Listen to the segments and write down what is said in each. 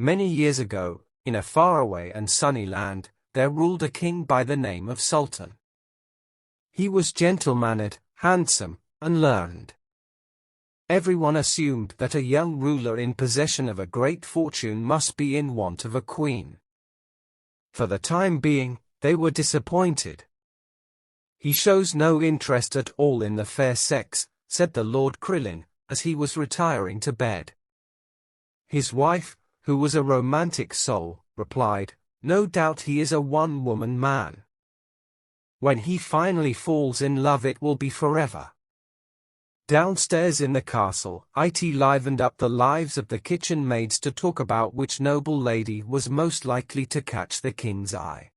Many years ago, in a faraway and sunny land, there ruled a king by the name of Sultan. He was gentle-mannered, handsome, and learned. Everyone assumed that a young ruler in possession of a great fortune must be in want of a queen. For the time being, they were disappointed. "He shows no interest at all in the fair sex," said the Lord Krillin, as he was retiring to bed. His wife, who was a romantic soul, replied, "No doubt he is a one-woman man. When he finally falls in love it will be forever." Downstairs in the castle, it livened up the lives of the kitchen maids to talk about which noble lady was most likely to catch the king's eye.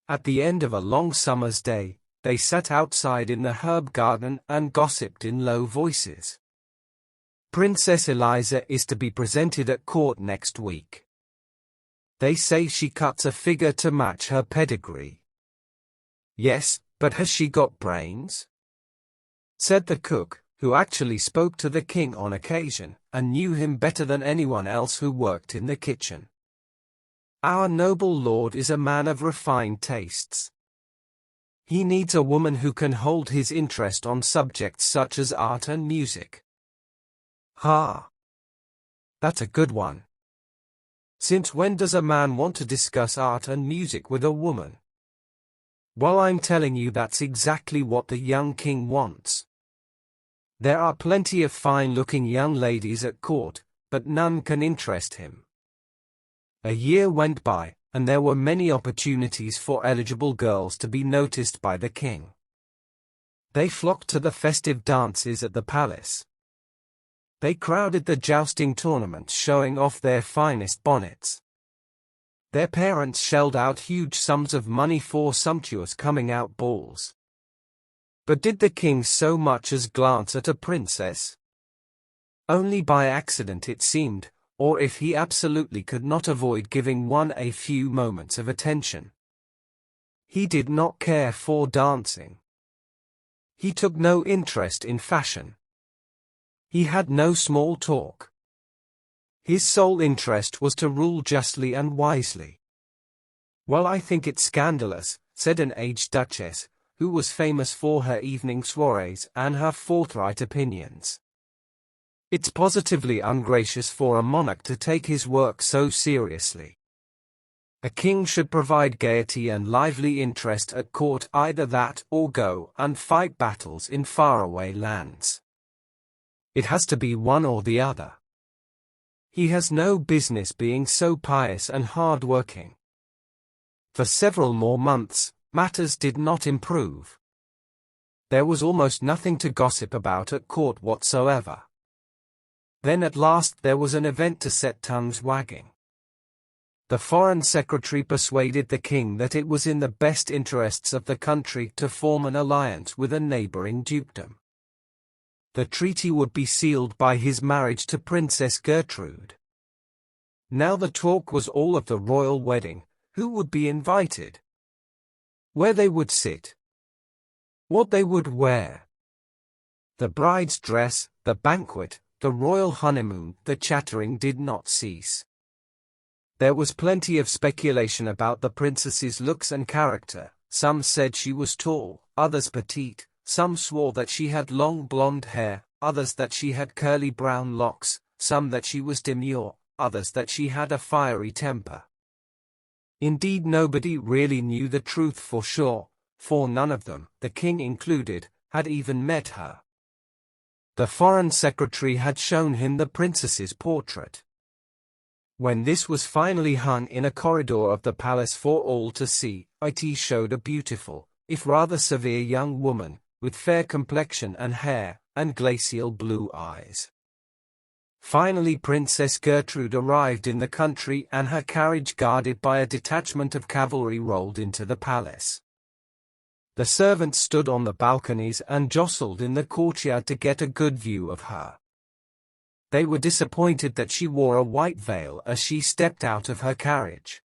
At the end of a long summer's day, they sat outside in the herb garden and gossiped in low voices. "Princess Eliza is to be presented at court next week. They say she cuts a figure to match her pedigree." "Yes, but has she got brains?" said the cook, who actually spoke to the king on occasion, and knew him better than anyone else who worked in the kitchen. "Our noble lord is a man of refined tastes. He needs a woman who can hold his interest on subjects such as art and music." "Ha! That's a good one. Since when does a man want to discuss art and music with a woman?" "Well, I'm telling you that's exactly what the young king wants. There are plenty of fine-looking young ladies at court, but none can interest him." A year went by, and there were many opportunities for eligible girls to be noticed by the king. They flocked to the festive dances at the palace. They crowded the jousting tournaments, showing off their finest bonnets. Their parents shelled out huge sums of money for sumptuous coming-out balls. But did the king so much as glance at a princess? Only by accident it seemed, or if he absolutely could not avoid giving one a few moments of attention. He did not care for dancing. He took no interest in fashion. He had no small talk. His sole interest was to rule justly and wisely. "Well, I think it's scandalous," said an aged duchess, who was famous for her evening soirees and her forthright opinions. "It's positively ungracious for a monarch to take his work so seriously. A king should provide gaiety and lively interest at court, either that or go and fight battles in faraway lands. It has to be one or the other. He has no business being so pious and hard-working." For several more months, matters did not improve. There was almost nothing to gossip about at court whatsoever. Then at last there was an event to set tongues wagging. The foreign secretary persuaded the king that it was in the best interests of the country to form an alliance with a neighboring dukedom. The treaty would be sealed by his marriage to Princess Gertrude. Now the talk was all of the royal wedding, who would be invited, where they would sit, what they would wear, the bride's dress, the banquet, the royal honeymoon. The chattering did not cease. There was plenty of speculation about the princess's looks and character. Some said she was tall, others petite. Some swore that she had long blonde hair, others that she had curly brown locks, some that she was demure, others that she had a fiery temper. Indeed, nobody really knew the truth for sure, for none of them, the king included, had even met her. The foreign secretary had shown him the princess's portrait. When this was finally hung in a corridor of the palace for all to see, it showed a beautiful, if rather severe young woman, with fair complexion and hair, and glacial blue eyes. Finally Princess Gertrude arrived in the country, and her carriage, guarded by a detachment of cavalry, rolled into the palace. The servants stood on the balconies and jostled in the courtyard to get a good view of her. They were disappointed that she wore a white veil as she stepped out of her carriage.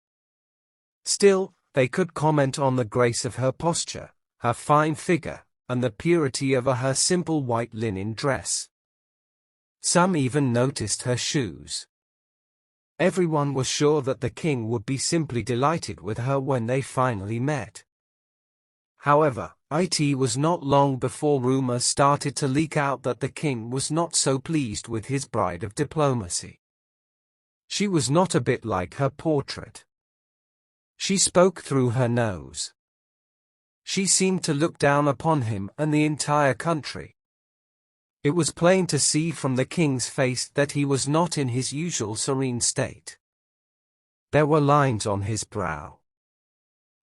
Still, they could comment on the grace of her posture, her fine figure, and the purity of her simple white linen dress. Some even noticed her shoes. Everyone was sure that the king would be simply delighted with her when they finally met. However, it was not long before rumors started to leak out that the king was not so pleased with his bride of diplomacy. She was not a bit like her portrait. She spoke through her nose. She seemed to look down upon him and the entire country. It was plain to see from the king's face that he was not in his usual serene state. There were lines on his brow.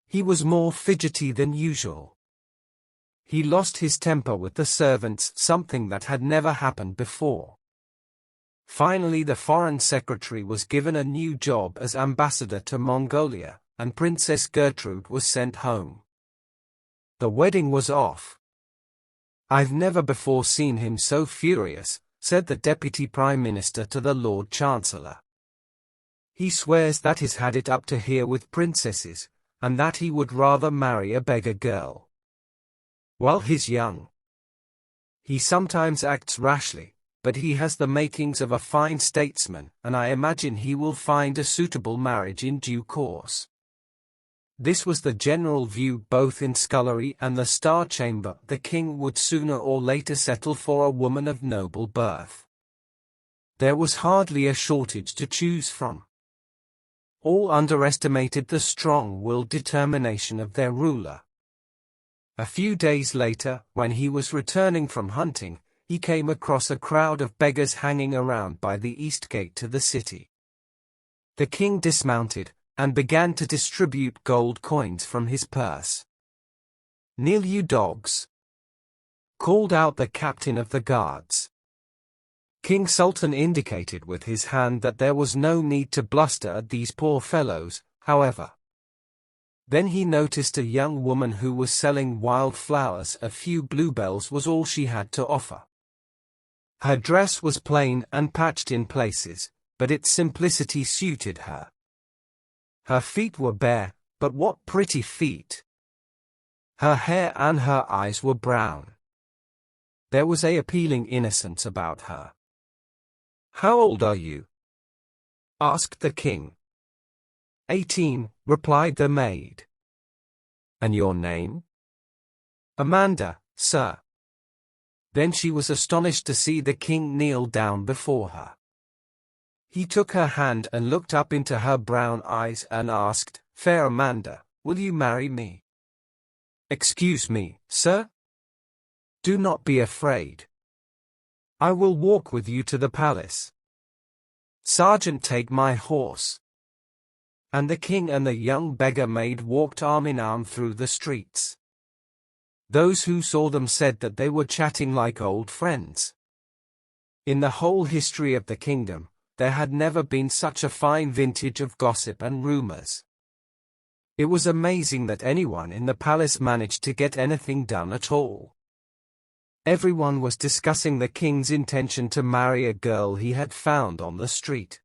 He was more fidgety than usual. He lost his temper with the servants, something that had never happened before. Finally, the foreign secretary was given a new job as ambassador to Mongolia, and Princess Gertrude was sent home. The wedding was off. "I've never before seen him so furious," said the Deputy Prime Minister to the Lord Chancellor. "He swears that he's had it up to here with princesses, and that he would rather marry a beggar girl. While he's young. He sometimes acts rashly, but he has the makings of a fine statesman, and I imagine he will find a suitable marriage in due course." This was the general view both in scullery and the Star Chamber. The king would sooner or later settle for a woman of noble birth. There was hardly a shortage to choose from. All underestimated the strong-willed determination of their ruler. A few days later, when he was returning from hunting, he came across a crowd of beggars hanging around by the east gate to the city. The king dismounted and began to distribute gold coins from his purse. "Kneel, you dogs!" called out the captain of the guards. King Sultan indicated with his hand that there was no need to bluster at these poor fellows, however. Then he noticed a young woman who was selling wild flowers. A few bluebells was all she had to offer. Her dress was plain and patched in places, but its simplicity suited her. Her feet were bare, but what pretty feet! Her hair and her eyes were brown. There was an appealing innocence about her. "How old are you?" asked the king. 18, replied the maid. "And your name?" "Amanda, sir." Then she was astonished to see the king kneel down before her. He took her hand and looked up into her brown eyes and asked, "Fair Amanda, will you marry me?" "Excuse me, sir?" "Do not be afraid. I will walk with you to the palace." "Sergeant, take my horse." And the king and the young beggar maid walked arm in arm through the streets. Those who saw them said that they were chatting like old friends. In the whole history of the kingdom, there had never been such a fine vintage of gossip and rumors. It was amazing that anyone in the palace managed to get anything done at all. Everyone was discussing the king's intention to marry a girl he had found on the street.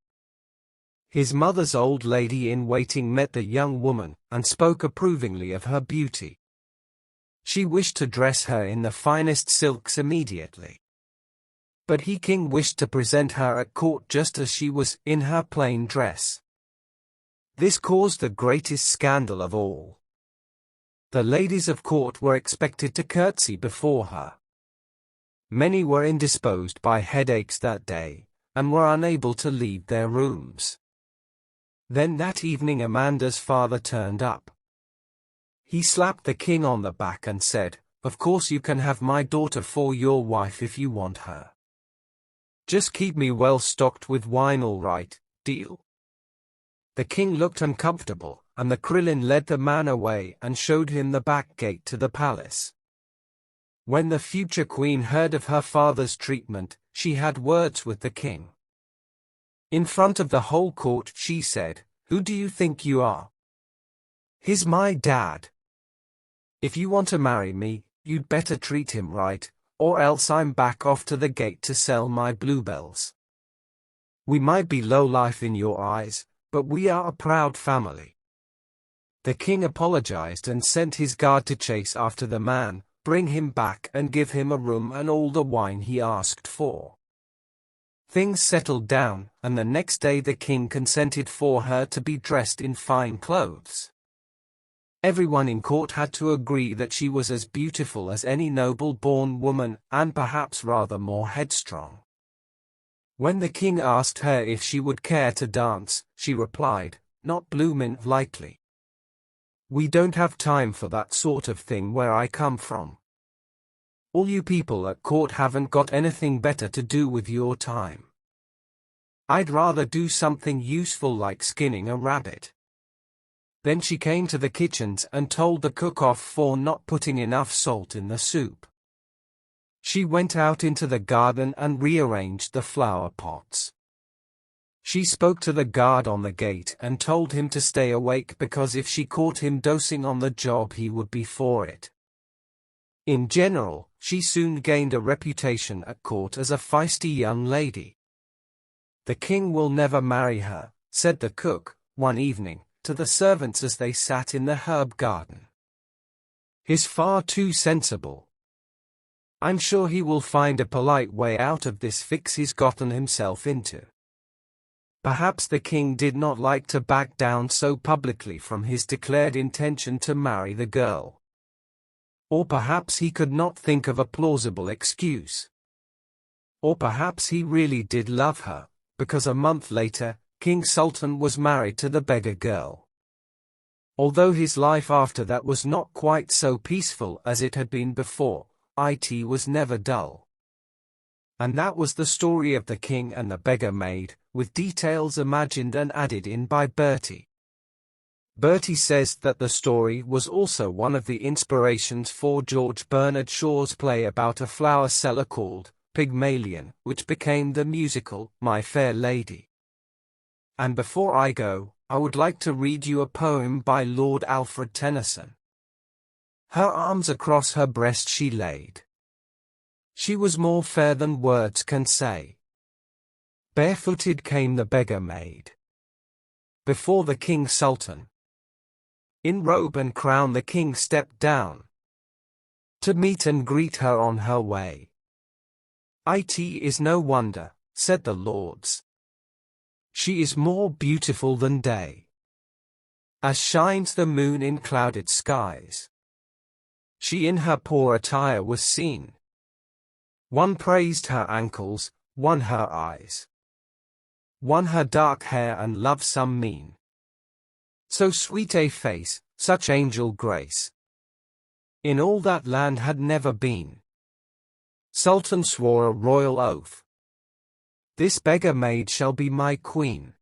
His mother's old lady-in-waiting met the young woman and spoke approvingly of her beauty. She wished to dress her in the finest silks immediately. But he king wished to present her at court just as she was, in her plain dress. This caused the greatest scandal of all. The ladies of court were expected to curtsy before her. Many were indisposed by headaches that day, and were unable to leave their rooms. Then that evening Amanda's father turned up. He slapped the king on the back and said, "Of course you can have my daughter for your wife if you want her. Just keep me well stocked with wine, all right, deal?" The king looked uncomfortable, and the Krillin led the man away and showed him the back gate to the palace. When the future queen heard of her father's treatment, she had words with the king. In front of the whole court she said, "Who do you think you are? He's my dad. If you want to marry me, you'd better treat him right, or else I'm back off to the gate to sell my bluebells. We might be low life in your eyes, but we are a proud family." The king apologized and sent his guard to chase after the man, bring him back and give him a room and all the wine he asked for. Things settled down, and the next day the king consented for her to be dressed in fine clothes. Everyone in court had to agree that she was as beautiful as any noble-born woman, and perhaps rather more headstrong. When the king asked her if she would care to dance, she replied, "Not bloomin' likely. We don't have time for that sort of thing where I come from. All you people at court haven't got anything better to do with your time. I'd rather do something useful like skinning a rabbit." Then she came to the kitchens and told the cook off for not putting enough salt in the soup. She went out into the garden and rearranged the flower pots. She spoke to the guard on the gate and told him to stay awake because if she caught him dosing on the job he would be for it. In general, she soon gained a reputation at court as a feisty young lady. "The king will never marry her," said the cook, one evening, to the servants as they sat in the herb garden. "He's far too sensible. I'm sure he will find a polite way out of this fix he's gotten himself into." Perhaps the king did not like to back down so publicly from his declared intention to marry the girl. Or perhaps he could not think of a plausible excuse. Or perhaps he really did love her, because a month later, King Sultan was married to the beggar girl. Although his life after that was not quite so peaceful as it had been before, it was never dull. And that was the story of the king and the beggar maid, with details imagined and added in by Bertie. Bertie says that the story was also one of the inspirations for George Bernard Shaw's play about a flower seller called Pygmalion, which became the musical My Fair Lady. And before I go, I would like to read you a poem by Lord Alfred Tennyson. Her arms across her breast she laid. She was more fair than words can say. Barefooted came the beggar maid before the King Sultan. In robe and crown the king stepped down to meet and greet her on her way. "It is no wonder," said the lords. "She is more beautiful than day, as shines the moon in clouded skies. She in her poor attire was seen. One praised her ankles, one her eyes, one her dark hair and lovesome mien. So sweet a face, such angel grace, in all that land had never been." Sultan swore a royal oath. "This beggar maid shall be my queen."